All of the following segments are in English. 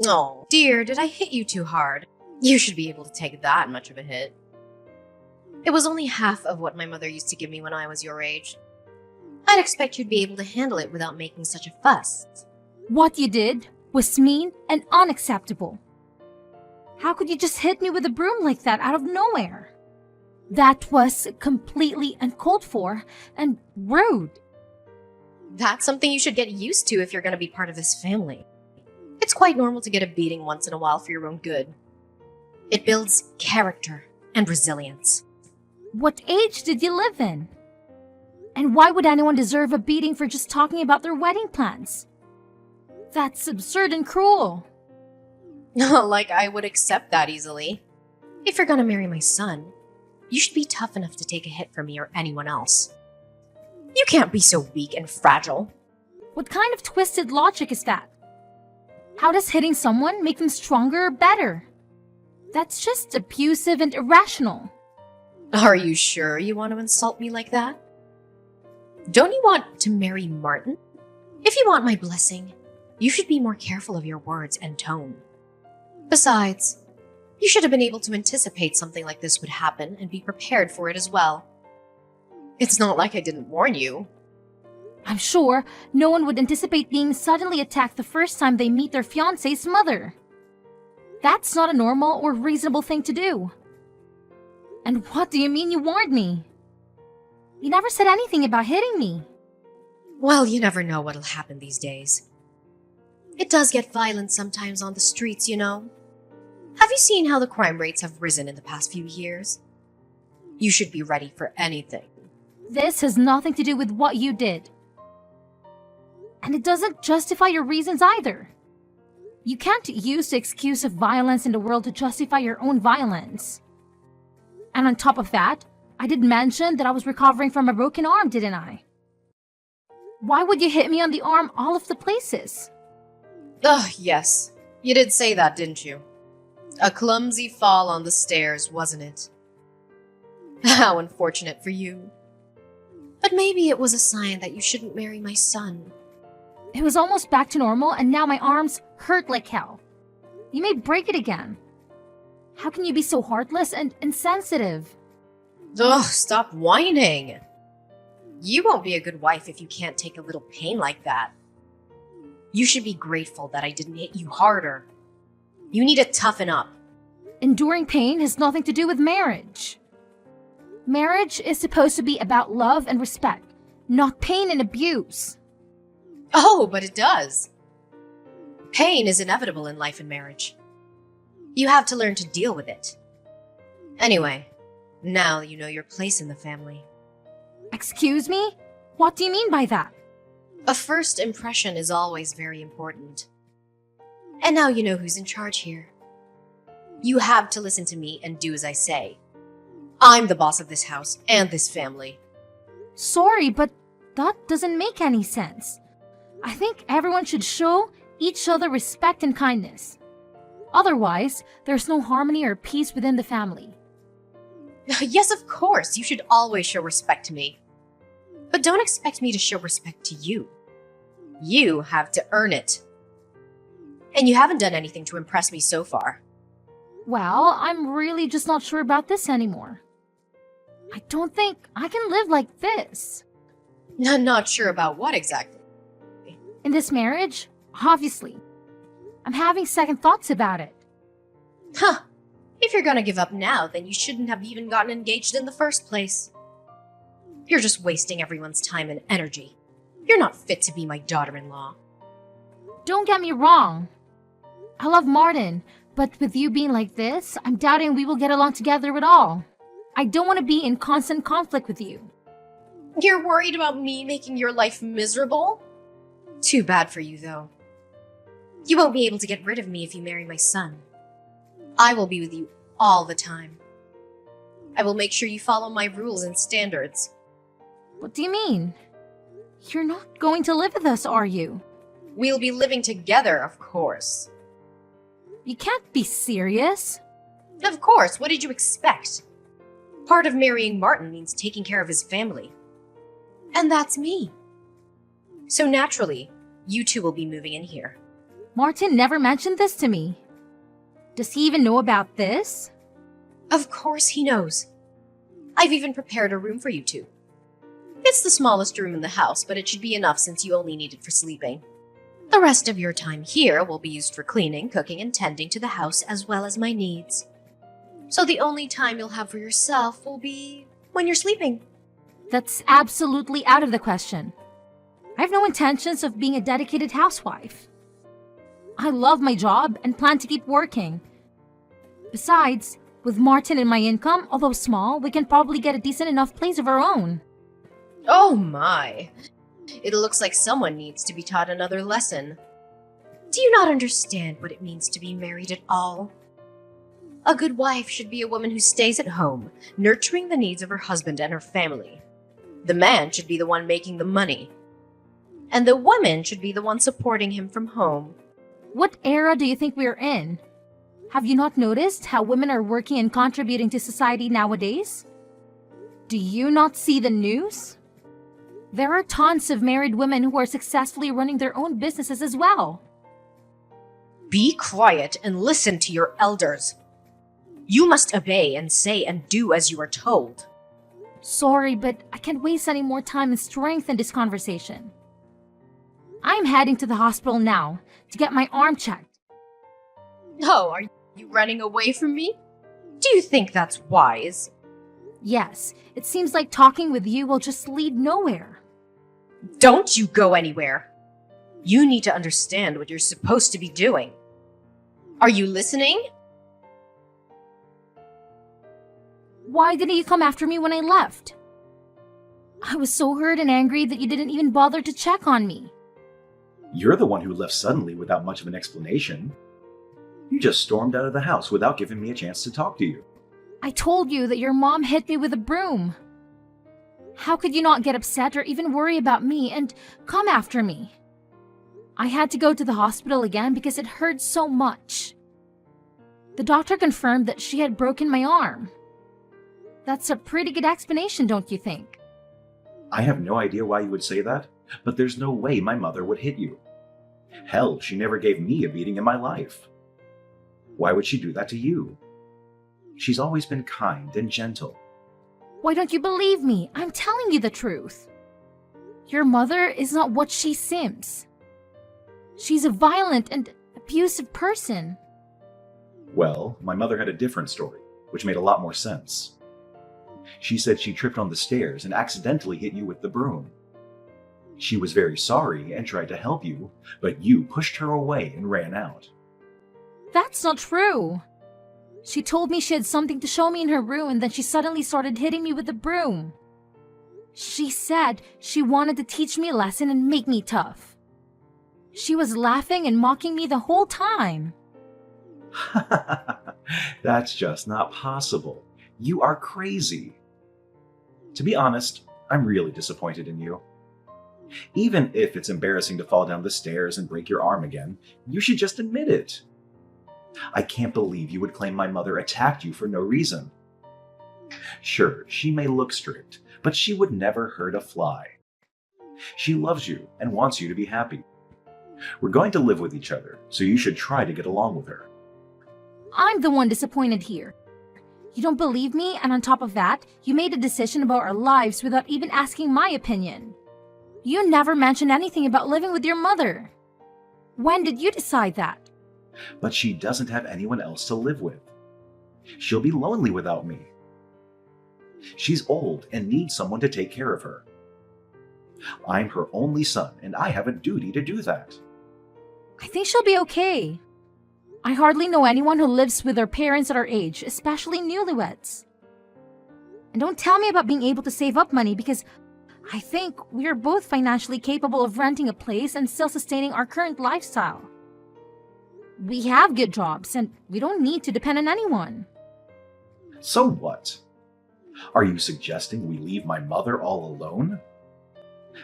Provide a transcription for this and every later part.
Oh, dear, did I hit you too hard? You should be able to take that much of a hit. It was only half of what my mother used to give me when I was your age. I'd expect you'd be able to handle it without making such a fuss. What you did was mean and unacceptable. How could you just hit me with a broom like that out of nowhere? That was completely uncalled for and rude. That's something you should get used to if you're going to be part of this family. It's quite normal to get a beating once in a while for your own good. It builds character and resilience. What age did you live in? And why would anyone deserve a beating for just talking about their wedding plans? That's absurd and cruel. Like I would accept that easily. If you're going to marry my son, you should be tough enough to take a hit from me or anyone else. You can't be so weak and fragile. What kind of twisted logic is that? How does hitting someone make them stronger or better? That's just abusive and irrational. Are you sure you want to insult me like that? Don't you want to marry Martin? If you want my blessing, you should be more careful of your words and tone. Besides, you should have been able to anticipate something like this would happen and be prepared for it as well. It's not like I didn't warn you. I'm sure no one would anticipate being suddenly attacked the first time they meet their fiancé's mother. That's not a normal or reasonable thing to do. And what do you mean you warned me? You never said anything about hitting me. Well, you never know what'll happen these days. It does get violent sometimes on the streets, you know. Have you seen how the crime rates have risen in the past few years? You should be ready for anything. This has nothing to do with what you did. And it doesn't justify your reasons either. You can't use the excuse of violence in the world to justify your own violence. And on top of that, I did mention that I was recovering from a broken arm, didn't I? Why would you hit me on the arm all of the places? Ugh, yes. You did say that, didn't you? A clumsy fall on the stairs, wasn't it? How unfortunate for you. But maybe it was a sign that you shouldn't marry my son. It was almost back to normal and now my arms hurt like hell. You may break it again. How can you be so heartless and insensitive? Ugh, stop whining. You won't be a good wife if you can't take a little pain like that. You should be grateful that I didn't hit you harder. You need to toughen up. Enduring pain has nothing to do with marriage. Marriage is supposed to be about love and respect, not pain and abuse. Oh, but it does. Pain is inevitable in life and marriage. You have to learn to deal with it. Anyway, now you know your place in the family. Excuse me? What do you mean by that? A first impression is always very important. And now you know who's in charge here. You have to listen to me and do as I say. I'm the boss of this house and this family. Sorry, but that doesn't make any sense. I think everyone should show each other respect and kindness. Otherwise, there's no harmony or peace within the family. Yes, of course, you should always show respect to me. But don't expect me to show respect to you. You have to earn it. And you haven't done anything to impress me so far. Well, I'm really just not sure about this anymore. I don't think I can live like this. I'm not sure about what exactly. In this marriage, obviously. I'm having second thoughts about it. Huh. If you're gonna give up now, then you shouldn't have even gotten engaged in the first place. You're just wasting everyone's time and energy. You're not fit to be my daughter-in-law. Don't get me wrong. I love Martin, but with you being like this, I'm doubting we will get along together at all. I don't want to be in constant conflict with you. You're worried about me making your life miserable? Too bad for you, though. You won't be able to get rid of me if you marry my son. I will be with you all the time. I will make sure you follow my rules and standards. What do you mean? You're not going to live with us, are you? We'll be living together, of course. You can't be serious. Of course, what did you expect? Part of marrying Martin means taking care of his family. And that's me. So naturally, you two will be moving in here. Martin never mentioned this to me. Does he even know about this? Of course he knows. I've even prepared a room for you two. It's the smallest room in the house, but it should be enough since you only need it for sleeping. The rest of your time here will be used for cleaning, cooking, and tending to the house as well as my needs. So the only time you'll have for yourself will be when you're sleeping. That's absolutely out of the question. I have no intentions of being a dedicated housewife. I love my job and plan to keep working. Besides, with Martin and my income, although small, we can probably get a decent enough place of our own. Oh my! It looks like someone needs to be taught another lesson. Do you not understand what it means to be married at all? A good wife should be a woman who stays at home, nurturing the needs of her husband and her family. The man should be the one making the money. And the woman should be the one supporting him from home. What era do you think we're in? Have you not noticed how women are working and contributing to society nowadays? Do you not see the news? There are tons of married women who are successfully running their own businesses as well. Be quiet and listen to your elders. You must obey and say and do as you are told. Sorry, but I can't waste any more time and strength in this conversation. I'm heading to the hospital now to get my arm checked. Oh, are you running away from me? Do you think that's wise? Yes, it seems like talking with you will just lead nowhere. Don't you go anywhere. You need to understand what you're supposed to be doing. Are you listening? Why didn't you come after me when I left? I was so hurt and angry that you didn't even bother to check on me. You're the one who left suddenly without much of an explanation. You just stormed out of the house without giving me a chance to talk to you. I told you that your mom hit me with a broom. How could you not get upset or even worry about me and come after me? I had to go to the hospital again because it hurt so much. The doctor confirmed that she had broken my arm. That's a pretty good explanation, don't you think? I have no idea why you would say that, but there's no way my mother would hit you. Hell, she never gave me a beating in my life. Why would she do that to you? She's always been kind and gentle. Why don't you believe me? I'm telling you the truth. Your mother is not what she seems. She's a violent and abusive person. Well, my mother had a different story, which made a lot more sense. She said she tripped on the stairs and accidentally hit you with the broom. She was very sorry and tried to help you, but you pushed her away and ran out. That's not true. She told me she had something to show me in her room and then she suddenly started hitting me with the broom. She said she wanted to teach me a lesson and make me tough. She was laughing and mocking me the whole time. That's just not possible. You are crazy. To be honest, I'm really disappointed in you. Even if it's embarrassing to fall down the stairs and break your arm again, you should just admit it. I can't believe you would claim my mother attacked you for no reason. Sure, she may look strict, but she would never hurt a fly. She loves you and wants you to be happy. We're going to live with each other, so you should try to get along with her. I'm the one disappointed here. You don't believe me, and on top of that, you made a decision about our lives without even asking my opinion. You never mentioned anything about living with your mother. When did you decide that? But she doesn't have anyone else to live with. She'll be lonely without me. She's old and needs someone to take care of her. I'm her only son, and I have a duty to do that. I think she'll be okay. I hardly know anyone who lives with their parents at our age, especially newlyweds. And don't tell me about being able to save up money because I think we are both financially capable of renting a place and still sustaining our current lifestyle. We have good jobs and we don't need to depend on anyone. So what? Are you suggesting we leave my mother all alone?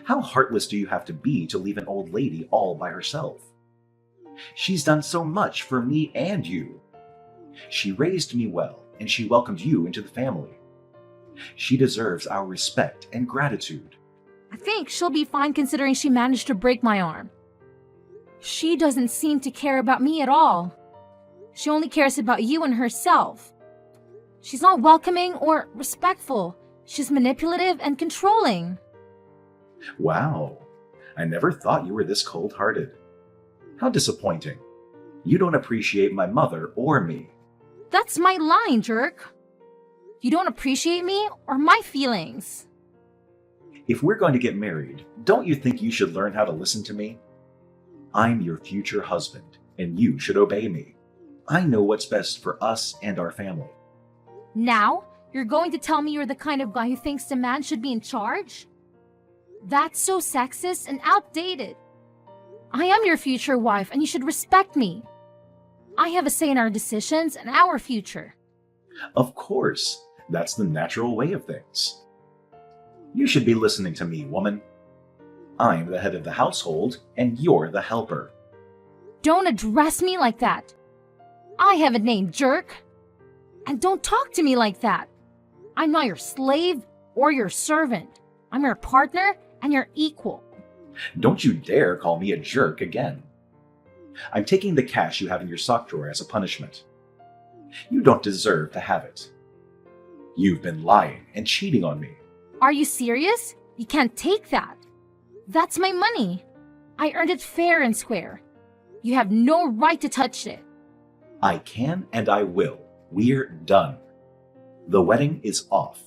How heartless do you have to be to leave an old lady all by herself? She's done so much for me and you. She raised me well, and she welcomed you into the family. She deserves our respect and gratitude. I think she'll be fine considering she managed to break my arm. She doesn't seem to care about me at all. She only cares about you and herself. She's not welcoming or respectful. She's manipulative and controlling. Wow, I never thought you were this cold-hearted. How disappointing. You don't appreciate my mother or me. That's my line, jerk. You don't appreciate me or my feelings. If we're going to get married, don't you think you should learn how to listen to me? I'm your future husband, and you should obey me. I know what's best for us and our family. Now, you're going to tell me you're the kind of guy who thinks the man should be in charge? That's so sexist and outdated. I am your future wife, and you should respect me. I have a say in our decisions and our future. Of course, that's the natural way of things. You should be listening to me, woman. I'm the head of the household, and you're the helper. Don't address me like that. I have a name, jerk. And don't talk to me like that. I'm not your slave or your servant. I'm your partner and your equal. Don't you dare call me a jerk again. I'm taking the cash you have in your sock drawer as a punishment. You don't deserve to have it. You've been lying and cheating on me. Are you serious? You can't take that. That's my money. I earned it fair and square. You have no right to touch it. I can and I will. We're done. The wedding is off.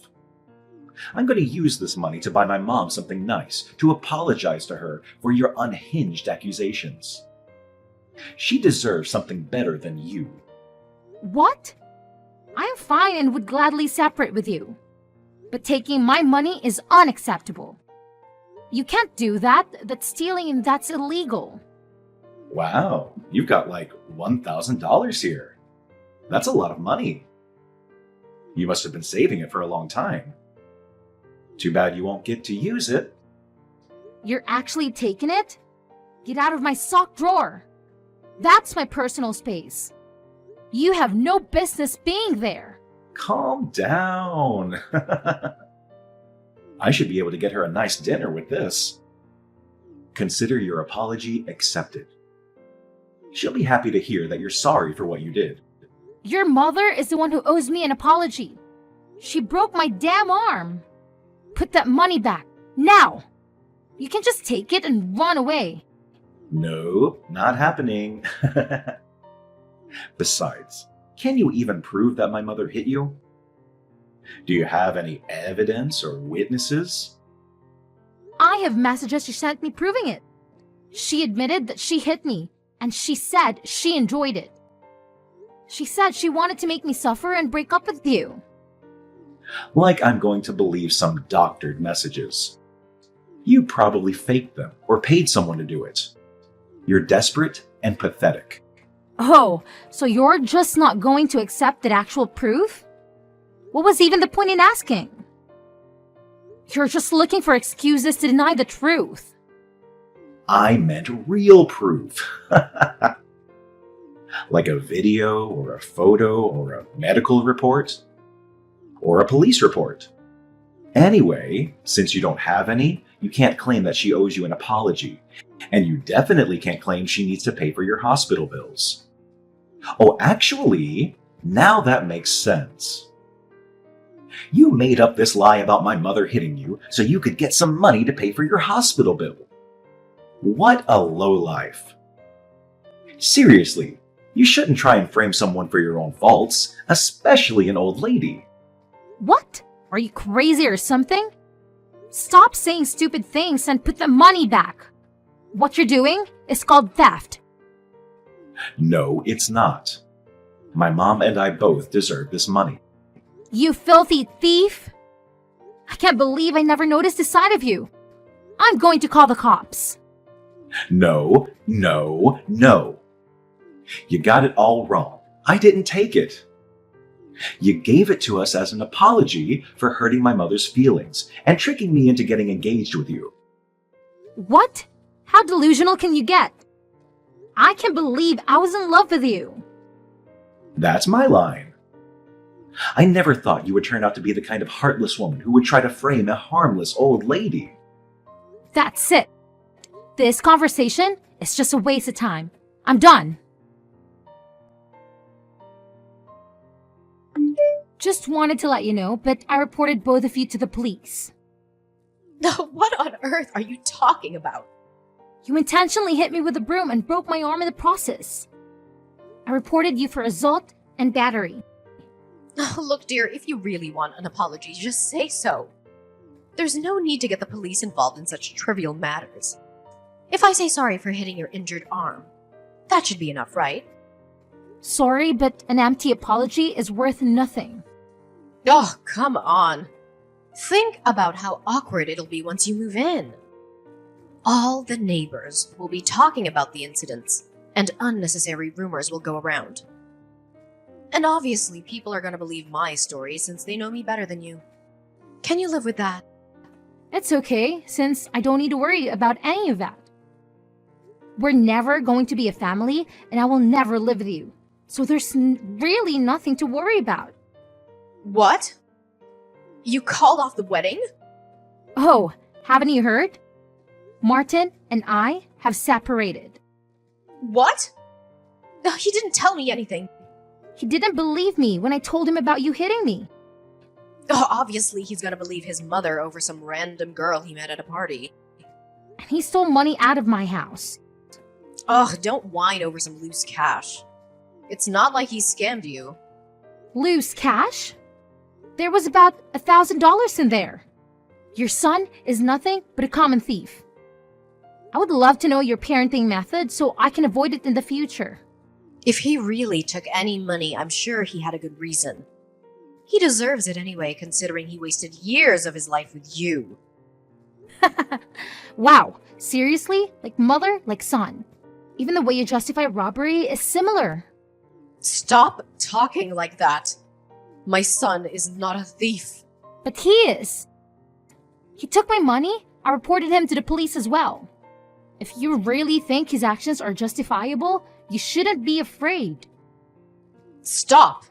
I'm going to use this money to buy my mom something nice, to apologize to her for your unhinged accusations. She deserves something better than you. What? I'm fine and would gladly separate with you. But taking my money is unacceptable. You can't do that. That's stealing and that's illegal. Wow, you've got like $1,000 here. That's a lot of money. You must have been saving it for a long time. Too bad you won't get to use it. You're actually taking it? Get out of my sock drawer. That's my personal space. You have no business being there. Calm down. I should be able to get her a nice dinner with this. Consider your apology accepted. She'll be happy to hear that you're sorry for what you did. Your mother is the one who owes me an apology. She broke my damn arm. Put that money back, now! You can just take it and run away. No, not happening. Besides, can you even prove that my mother hit you? Do you have any evidence or witnesses? I have messages she sent me proving it. She admitted that she hit me, and she said she enjoyed it. She said she wanted to make me suffer and break up with you. Like I'm going to believe some doctored messages. You probably faked them or paid someone to do it. You're desperate and pathetic. Oh, so you're just not going to accept that actual proof? What was even the point in asking? You're just looking for excuses to deny the truth. I meant real proof. Like a video or a photo or a medical report or a police report. Anyway, since you don't have any, you can't claim that she owes you an apology. And you definitely can't claim she needs to pay for your hospital bills. Oh, actually, now that makes sense. You made up this lie about my mother hitting you so you could get some money to pay for your hospital bill. What a lowlife. Seriously, you shouldn't try and frame someone for your own faults, especially an old lady. What? Are you crazy or something? Stop saying stupid things and put the money back. What you're doing is called theft. No, it's not. My mom and I both deserve this money. You filthy thief! I can't believe I never noticed this side of you. I'm going to call the cops. No, no, no. You got it all wrong. I didn't take it. You gave it to us as an apology for hurting my mother's feelings and tricking me into getting engaged with you. What? How delusional can you get? I can't believe I was in love with you. That's my line. I never thought you would turn out to be the kind of heartless woman who would try to frame a harmless old lady. That's it. This conversation is just a waste of time. I'm done. Just wanted to let you know, but I reported both of you to the police. What on earth are you talking about? You intentionally hit me with a broom and broke my arm in the process. I reported you for assault and battery. Look, dear, if you really want an apology, just say so. There's no need to get the police involved in such trivial matters. If I say sorry for hitting your injured arm, that should be enough, right? Sorry, but an empty apology is worth nothing. Oh, come on. Think about how awkward it'll be once you move in. All the neighbors will be talking about the incidents, and unnecessary rumors will go around. And obviously, people are going to believe my story since they know me better than you. Can you live with that? It's okay, since I don't need to worry about any of that. We're never going to be a family, and I will never live with you. So there's really nothing to worry about. What? You called off the wedding? Oh, haven't you heard? Martin and I have separated. What? He didn't tell me anything. He didn't believe me when I told him about you hitting me. Obviously, he's gonna believe his mother over some random girl he met at a party. And he stole money out of my house. Don't whine over some loose cash. It's not like he scammed you. Loose cash? There was about $1,000 in there. Your son is nothing but a common thief. I would love to know your parenting method so I can avoid it in the future. If he really took any money, I'm sure he had a good reason. He deserves it anyway, considering he wasted years of his life with you. Wow, seriously? Like mother, like son. Even the way you justify robbery is similar. Stop talking like that. My son is not a thief. But he is. He took my money. I reported him to the police as well. If you really think his actions are justifiable, you shouldn't be afraid. Stop!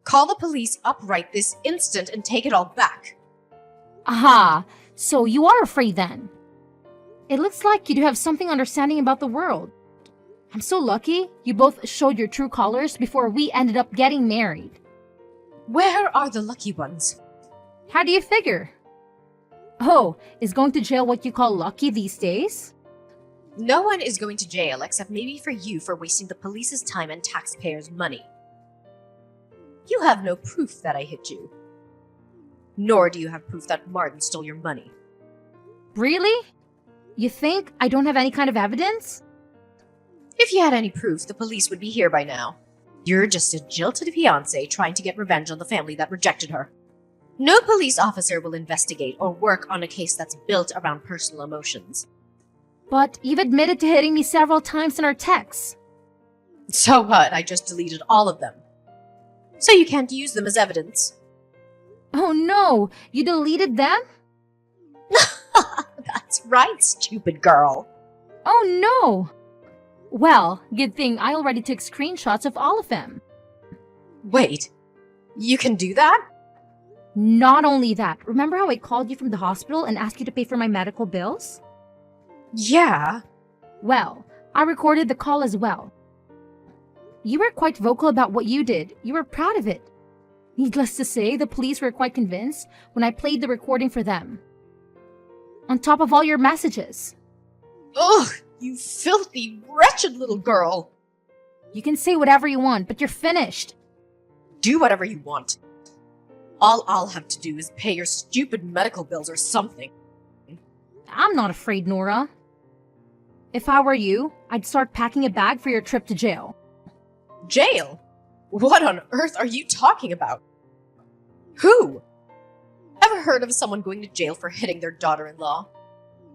Call the police up right this instant and take it all back. Aha, so you are afraid then. It looks like you do have something understanding about the world. I'm so lucky you both showed your true colors before we ended up getting married. Where are the lucky ones? How do you figure? Oh, is going to jail what you call lucky these days? No one is going to jail except maybe for you for wasting the police's time and taxpayers' money. You have no proof that I hit you. Nor do you have proof that Martin stole your money. Really? You think I don't have any kind of evidence? If you had any proof, the police would be here by now. You're just a jilted fiancé trying to get revenge on the family that rejected her. No police officer will investigate or work on a case that's built around personal emotions. But you've admitted to hitting me several times in our texts. So what? I just deleted all of them. So you can't use them as evidence. Oh no, you deleted them? That's right, stupid girl. Oh no! Well, good thing I already took screenshots of all of them. Wait, you can do that? Not only that, remember how I called you from the hospital and asked you to pay for my medical bills? Yeah. Well, I recorded the call as well. You were quite vocal about what you did. You were proud of it. Needless to say, the police were quite convinced when I played the recording for them. On top of all your messages. Ugh, you filthy, wretched little girl. You can say whatever you want, but you're finished. Do whatever you want. All I'll have to do is pay your stupid medical bills or something. I'm not afraid, Nora. If I were you, I'd start packing a bag for your trip to jail. Jail? What on earth are you talking about? Who? Ever heard of someone going to jail for hitting their daughter-in-law?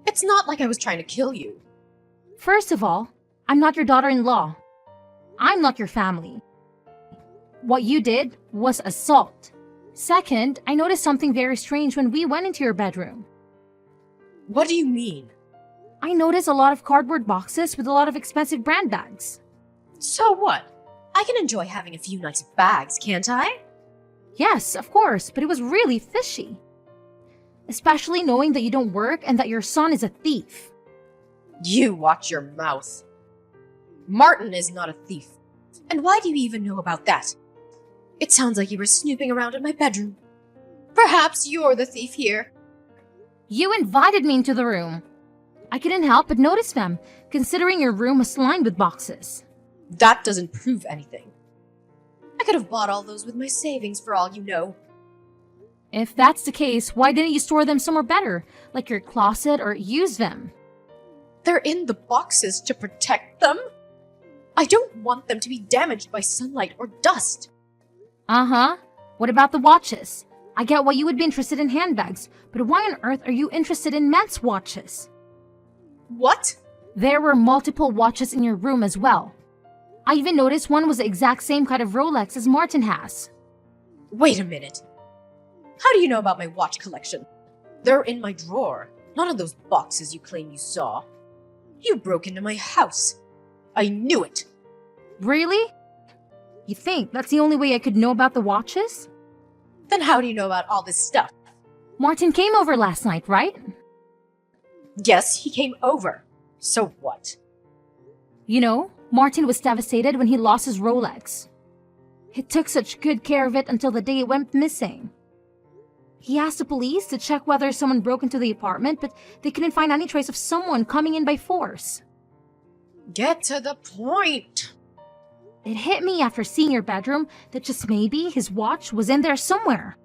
It's not like I was trying to kill you. First of all, I'm not your daughter-in-law. I'm not your family. What you did was assault. Second, I noticed something very strange when we went into your bedroom. What do you mean? I noticed a lot of cardboard boxes with a lot of expensive brand bags. So what? I can enjoy having a few nice bags, can't I? Yes, of course, but it was really fishy. Especially knowing that you don't work and that your son is a thief. You watch your mouth. Martin is not a thief. And why do you even know about that? It sounds like you were snooping around in my bedroom. Perhaps you're the thief here. You invited me into the room. I couldn't help but notice them, considering your room was lined with boxes. That doesn't prove anything. I could have bought all those with my savings for all you know. If that's the case, why didn't you store them somewhere better, like your closet, or use them? They're in the boxes to protect them. I don't want them to be damaged by sunlight or dust. Uh-huh. What about the watches? I get why you would be interested in handbags, but why on earth are you interested in men's watches? What? There were multiple watches in your room as well. I even noticed one was the exact same kind of Rolex as Martin has. Wait a minute. How do you know about my watch collection? They're in my drawer, not in those boxes you claim you saw. You broke into my house. I knew it. Really? You think that's the only way I could know about the watches? Then how do you know about all this stuff? Martin came over last night, right? Yes, he came over. So what? You know, Martin was devastated when he lost his Rolex. He took such good care of it until the day it went missing. He asked the police to check whether someone broke into the apartment, but they couldn't find any trace of someone coming in by force. Get to the point. It hit me after seeing your bedroom that just maybe his watch was in there somewhere.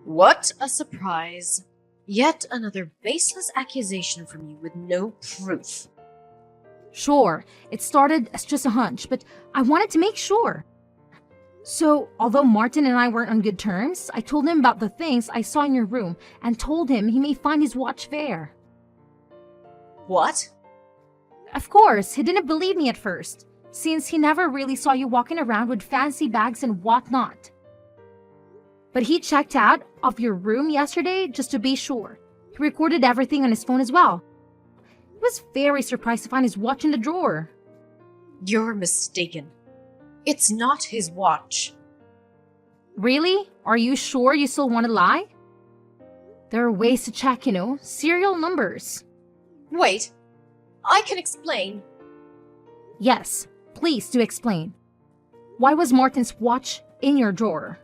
What a surprise. Yet another baseless accusation from you with no proof. Sure, it started as just a hunch, but I wanted to make sure. So, although Martin and I weren't on good terms, I told him about the things I saw in your room and told him he may find his watch there. What? Of course, he didn't believe me at first, since he never really saw you walking around with fancy bags and whatnot. But he checked out of your room yesterday just to be sure. He recorded everything on his phone as well. He was very surprised to find his watch in the drawer. You're mistaken. It's not his watch. Really? Are you sure you still want to lie? There are ways to check, serial numbers. Wait, I can explain. Yes, please do explain. Why was Martin's watch in your drawer?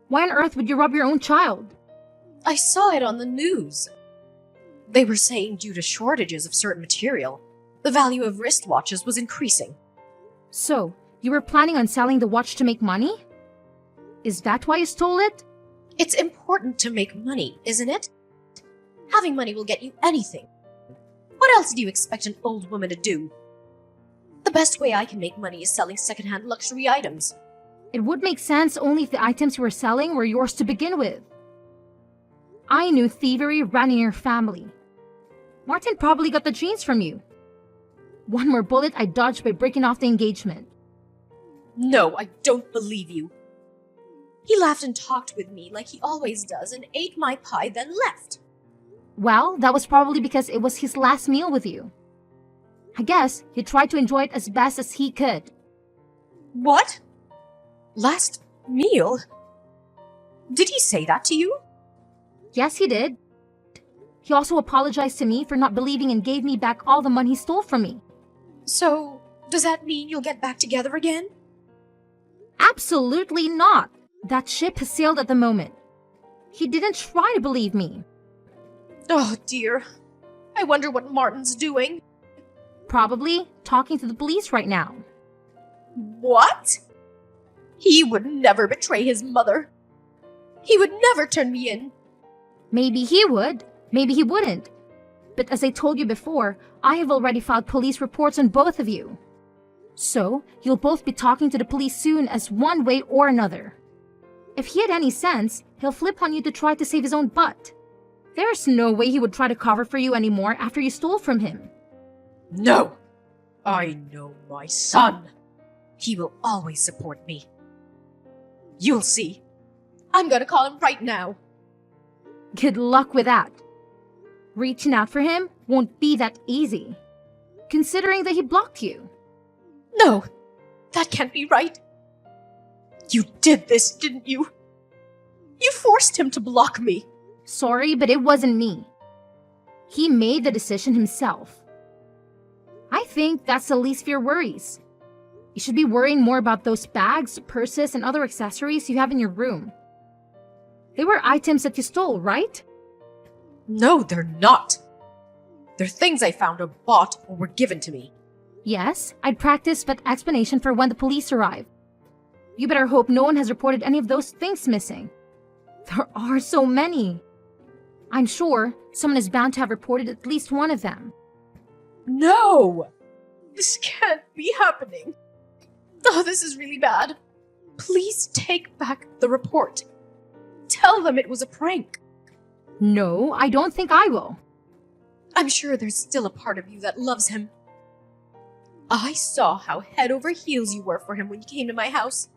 Why on earth would you rob your own child? I saw it on the news. They were saying due to shortages of certain material, the value of wristwatches was increasing. So, you were planning on selling the watch to make money? Is that why you stole it? It's important to make money, isn't it? Having money will get you anything. What else do you expect an old woman to do? The best way I can make money is selling secondhand luxury items. It would make sense only if the items you were selling were yours to begin with. I knew thievery ran in your family. Martin probably got the genes from you. One more bullet I dodged by breaking off the engagement. No, I don't believe you. He laughed and talked with me like he always does and ate my pie, then left. Well, that was probably because it was his last meal with you. I guess he tried to enjoy it as best as he could. What? Last meal? Did he say that to you? Yes, he did. He also apologized to me for not believing and gave me back all the money he stole from me. So, does that mean you'll get back together again? Absolutely not. That ship has sailed at the moment. He didn't try to believe me. Oh dear. I wonder what Martin's doing. Probably talking to the police right now. What? He would never betray his mother. He would never turn me in. Maybe he would, maybe he wouldn't. But as I told you before, I have already filed police reports on both of you. So, you'll both be talking to the police soon as one way or another. If he had any sense, he'll flip on you to try to save his own butt. There's no way he would try to cover for you anymore after you stole from him. No! I know my son. He will always support me. You'll see. I'm gonna call him right now. Good luck with that. Reaching out for him won't be that easy, considering that he blocked you. No, that can't be right. You did this, didn't you? You forced him to block me. Sorry, but it wasn't me. He made the decision himself. think that's the least of your worries. You should be worrying more about those bags, purses, and other accessories you have in your room. They were items that you stole, right? No, they're not. They're things I found or bought or were given to me. Yes, I'd practice that explanation for when the police arrive. You better hope no one has reported any of those things missing. There are so many. I'm sure someone is bound to have reported at least one of them. No! This can't be happening. Oh, this is really bad. Please take back the report. Tell them it was a prank. No, I don't think I will. I'm sure there's still a part of you that loves him. I saw how head over heels you were for him when you came to my house.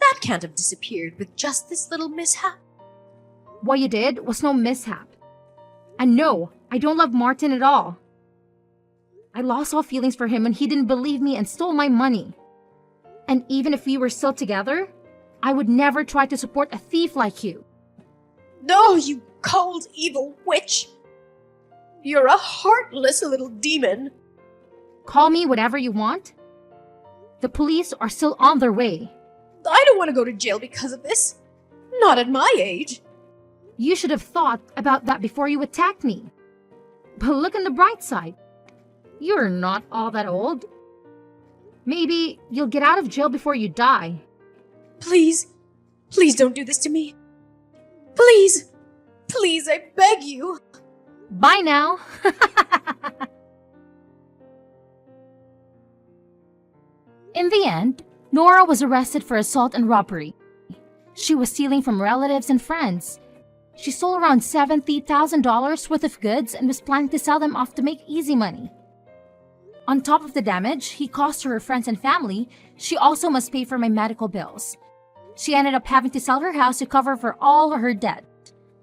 That can't have disappeared with just this little mishap. What you did was no mishap. And no, I don't love Martin at all. I lost all feelings for him when he didn't believe me and stole my money. And even if we were still together, I would never try to support a thief like you. No, you cold, evil witch! You're a heartless little demon. Call me whatever you want. The police are still on their way. I don't want to go to jail because of this. Not at my age. You should have thought about that before you attacked me. But look on the bright side. You're not all that old. Maybe you'll get out of jail before you die. Please, please don't do this to me. Please, please, I beg you. Bye now. In the end, Nora was arrested for assault and robbery. She was stealing from relatives and friends. She stole around $70,000 worth of goods and was planning to sell them off to make easy money. On top of the damage he caused to her friends and family, she also must pay for my medical bills. She ended up having to sell her house to cover for all her debt.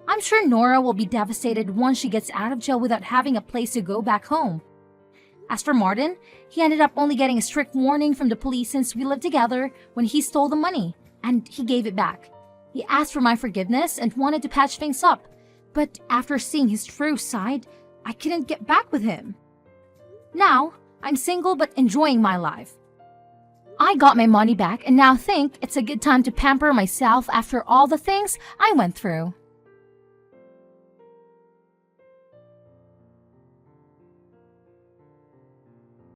I'm sure Nora will be devastated once she gets out of jail without having a place to go back home. As for Martin, he ended up only getting a strict warning from the police since we lived together when he stole the money, and he gave it back. He asked for my forgiveness and wanted to patch things up, but after seeing his true side, I couldn't get back with him. Now, I'm single but enjoying my life. I got my money back and now think it's a good time to pamper myself after all the things I went through.